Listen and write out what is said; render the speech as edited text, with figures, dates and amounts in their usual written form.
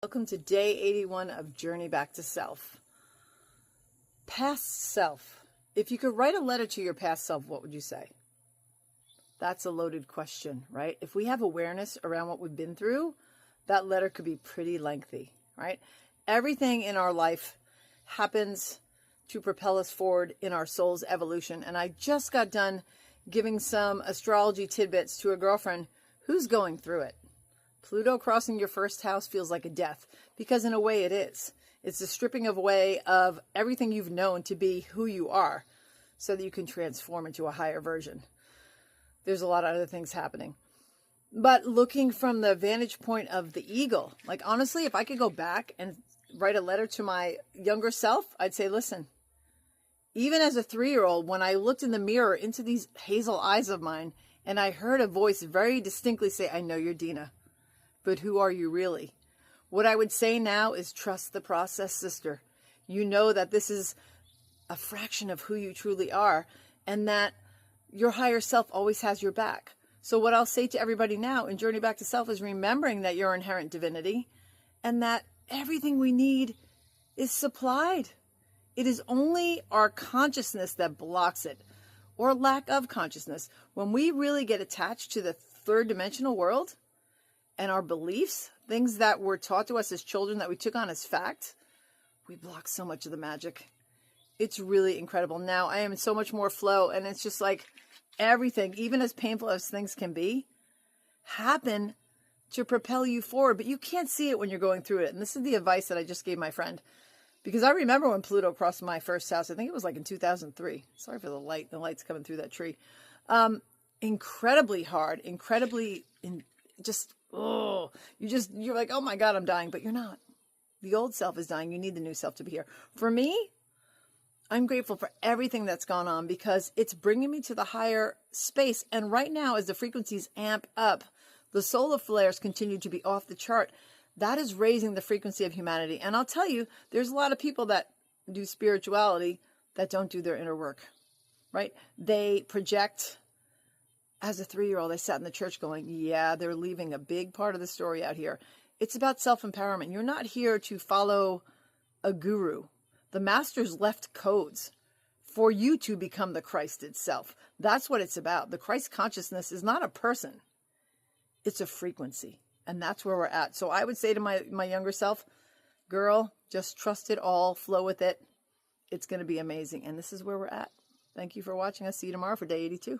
Welcome to day 81 of Journey Back to Self. Past self. If you could write a letter to your past self, what would you say? That's a loaded question, right? If we have awareness around what we've been through, that letter could be pretty lengthy, right? Everything in our life happens to propel us forward in our soul's evolution. And I just got done giving some astrology tidbits to a girlfriend who's going through it. Pluto crossing your first house feels like a death, because in a way it is. It's the stripping away of everything you've known to be who you are so that you can transform into a higher version. There's a lot of other things happening. But looking from the vantage point of the eagle, like honestly, if I could go back and write a letter to my younger self, I'd say, listen, even as a 3-year-old, when I looked in the mirror into these hazel eyes of mine and I heard a voice very distinctly say, I know you're Dina. But who are you really? What I would say now is trust the process, sister. You know that this is a fraction of who you truly are and that your higher self always has your back. So what I'll say to everybody now in Journey Back to Self is remembering that your inherent divinity and that everything we need is supplied. It is only our consciousness that blocks it, or lack of consciousness. When we really get attached to the third dimensional world, and our beliefs, things that were taught to us as children that we took on as fact, we block so much of the magic. It's really incredible. Now I am in so much more flow, and it's just like everything, even as painful as things can be, happen to propel you forward, but you can't see it when you're going through it. And this is the advice that I just gave my friend, because I remember when Pluto crossed my first house. I think it was like in 2003. Sorry for the light. The light's coming through that tree. Incredibly hard, you're like, oh my God, I'm dying, but you're not. The old self is dying. You need the new self to be here. For me, I'm grateful for everything that's gone on because it's bringing me to the higher space. And right now, as the frequencies amp up, the solar flares continue to be off the chart. That is raising the frequency of humanity. And I'll tell you, there's a lot of people that do spirituality that don't do their inner work, right? They project. As a 3-year-old, I sat in the church going, yeah, they're leaving a big part of the story out here. It's about self-empowerment. You're not here to follow a guru. The masters left codes for you to become the Christ itself. That's what it's about. The Christ consciousness is not a person. It's a frequency. And that's where we're at. So I would say to my younger self, girl, just trust it all. Flow with it. It's going to be amazing. And this is where we're at. Thank you for watching. I'll see you tomorrow for day 82.